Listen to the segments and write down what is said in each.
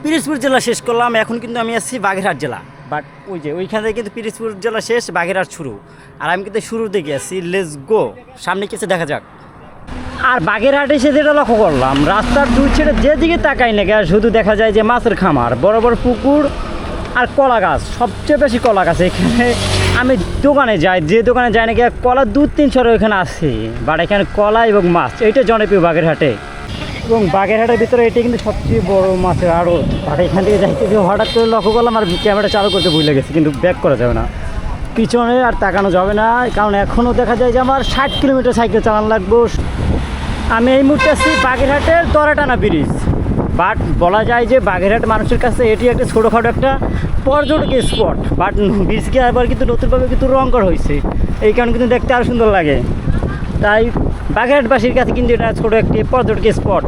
পিরোজপুর জেলা শেষ করলাম, এখন কিন্তু আমি আসছি বাগেরহাট জেলা। বাট ওই যে ওইখান থেকে কিন্তু পিরোজপুর জেলা শেষ, বাগেরহাট শুরু। আর আমি কিন্তু শুরুর দিকে আসছি, লেটস গো, সামনে কিছু দেখা যাক। আর বাগেরহাট এসে যেটা লক্ষ্য করলাম, রাস্তার দুই ছেড়ে যেদিকে তাকাই না কেন শুধু দেখা যায় যে মাছের খামার, বড় বড় পুকুর আর কলা গাছ, সবচেয়ে বেশি কলা গাছ এখানে। আমি দোকানে যাই, যে দোকানে যাই নাকি কলা 2-300 এখানে আছে। বাট এখানে কলা এবং মাছ এইটা জনপ্রিয় বাগেরহাটে। এবং বাগেরহাটের ভিতরে এটি কিন্তু সবচেয়ে বড় মাছের আড়ত। বাট এখান থেকে যাইতে হঠাৎ করে লক্ষ্য করলাম আর ক্যামেরা চালু করতে ভুলে গেছি, কিন্তু ব্যাক করা যাবে না, পিছনে আর তাকানো যাবে না, কারণ এখনও দেখা যায় যে আমার 60 কিলোমিটার সাইকেল চালানো লাগবো। আমি এই মুহূর্তে আছি বাগেরহাটের তরাটানা ব্রিজ। বাট বলা যায় যে বাগেরহাট মানুষের কাছে এটি একটা ছোটোখাটো একটা পর্যটকের স্পট। বাট ব্রিজকে আবার কিন্তু নতুনভাবে কিন্তু রং করা হয়েছে, এই কারণে কিন্তু দেখতে আরও সুন্দর লাগে। তাই বাগেরহাটবাসীর কাছে কিন্তু এটা ছোটো একটি পর্যটকের স্পট।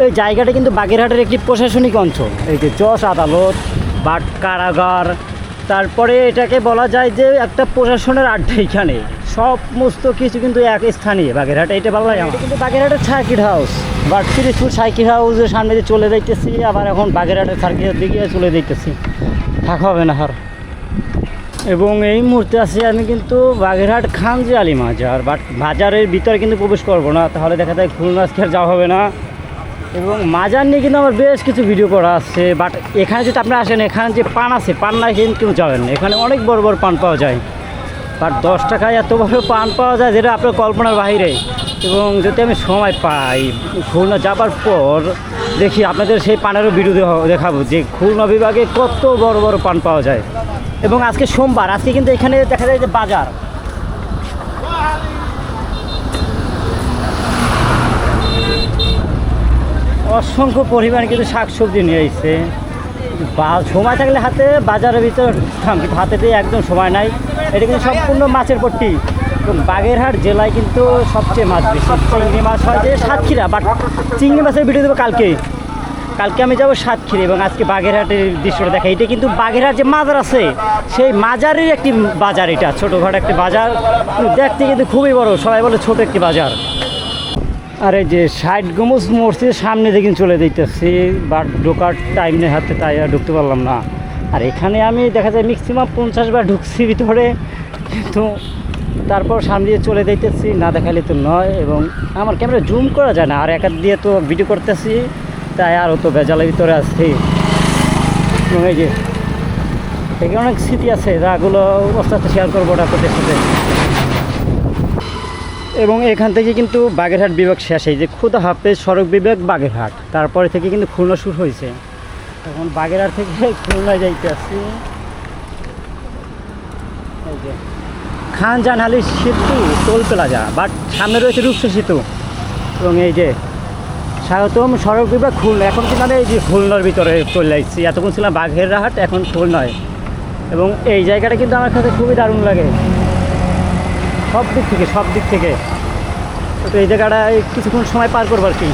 এই জায়গাটা কিন্তু বাগেরহাটের একটি প্রশাসনিক অঞ্চল। এই যে জজ আদালত, বাট কারাগার, তারপরে এটাকে বলা যায় যে একটা প্রশাসনের আড্ডা। এখানে সমস্ত কিছু কিন্তু এক স্থানীয় বাগেরহাটে, এটা বলা যায়। কিন্তু বাগেরহাটের circuit house, but Pirojpur circuit হাউসের সামনে দিয়ে চলে যাইতেছি, আবার এখন বাগেরহাটের সার্কিটের দিকে চলে যাইতেছি, থাকা হবে না আর। এবং এই মুহূর্তে আছি আমি কিন্তু বাগেরহাট খানজি আলী মাজার। বাট বাজারের ভিতরে কিন্তু প্রবেশ করবো না, তাহলে দেখা যায় খুলনা আজকে আর যাওয়া হবে না। এবং মাজার নিয়ে কিন্তু আমার বেশ কিছু ভিডিও করা আছে। বাট এখানে যদি আপনি আসেন, এখানে যে পান আছে, পান না কিন্তু যাবেন, এখানে অনেক বড় বড় পান পাওয়া যায়। বাট 10 টাকায় এত বড় পান পাওয়া যায় যেটা আপনার কল্পনার বাইরে। এবং যদি আমি সময় পাই খুলনা যাবার পর দেখি আপনাদের সেই পানেরও ভিডিও দেখাবো যে খুলনা বিভাগে কত বড় বড় পান পাওয়া যায়। এবং আজকে সোমবার, আজকে কিন্তু এখানে দেখা যায় যে বাজার, অসংখ্য পরিমাণে কিন্তু শাকসবজি নিয়ে এসছে। বা সময় থাকলে হাতে বাজারের ভিতরে ঢুকতাম, কিন্তু হাতে দিয়ে একদম সময় নাই। এটা কিন্তু সম্পূর্ণ মাছের পট্টি। এবং বাগেরহাট জেলায় কিন্তু সবচেয়ে মাছ বেশি, চিংড়ি মাছ হয় যে সাতক্ষীরা। বাট চিংড়ি মাছের ভিডিও দেবো কালকে আমি যাবো সাতক্ষীরা। এবং আজকে বাগেরহাটের দৃশ্যটা দেখা, এটা কিন্তু বাগেরহাট যে মাজার আছে সেই মাজারের একটি বাজার। এটা ছোটোখাটো একটি বাজার, দেখতে কিন্তু খুবই বড়, সবাই বলে ছোট একটি বাজার। আর এই যে 60 গম্বুজ মসজিদের সামনে দেখে চলে দিতেছি, বাট ঢোকার টাইম নেই হাতে, তাই আর ঢুকতে পারলাম না। আর এখানে আমি দেখা যায় ম্যাক্সিমাম 50 বার ঢুকছি ভিতরে, কিন্তু তারপর সামনে দিয়ে চলে দিতেছি, না দেখালে তো নয়। এবং আমার ক্যামেরা জুম করা যায় না, আর একা দিয়ে তো ভিডিও করতেছি, তাই আরও তো ভেজালের ভিতরে আসছি। এবং এই যে এখানে অনেক স্মৃতি আছে, যাগুলো আস্তে আস্তে শেয়ার করবো আপনাদের সাথে। এবং এখান থেকে কিন্তু বাগেরহাট বিভাগ শেষ, এই যে খুদা হাফেজ সড়ক বিভাগ বাগেরহাট, তারপরে থেকে কিন্তু খুলনা শুরু হয়েছে। এখন বাগেরহাট থেকে খুলনায় যাইতে আসছি। এই যে খানজান আলী সেতু টোল প্লাজা, বাট সামনে রয়েছে রূপসা সেতু। এবং এই যে স্বাগতম সড়ক বিভাগ খুলনা, এখন কিন্তু আমি এই যে খুলনার ভিতরে চলে আসছি। এতক্ষণ ছিলাম বাগেরহাট, এখন খুলনায়। এবং এই জায়গাটা কিন্তু আমার কাছে খুবই দারুণ লাগে সব দিক থেকে। তো এই জায়গাটায় কিছুক্ষণ সময় পার করবো আর কি,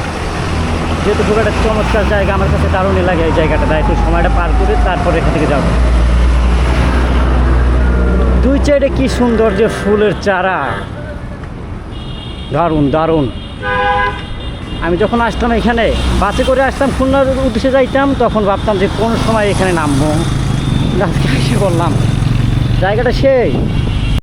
যেহেতু খুব একটা চমৎকার জায়গা, আমার কাছে দারুণই লাগে এই জায়গাটা। তাই একটু সময়টা পার করে তারপরে এখান থেকে যাবো। দুই সাইডে কি সুন্দর যে ফুলের চারা, দারুণ। আমি যখন আসতাম এখানে বাসে করে আসতাম, খুলনার উদ্দেশ্যে যাইতাম, তখন ভাবতাম যে কোন সময় এখানে নামবো। আজকে এসে বললাম জায়গাটা সেই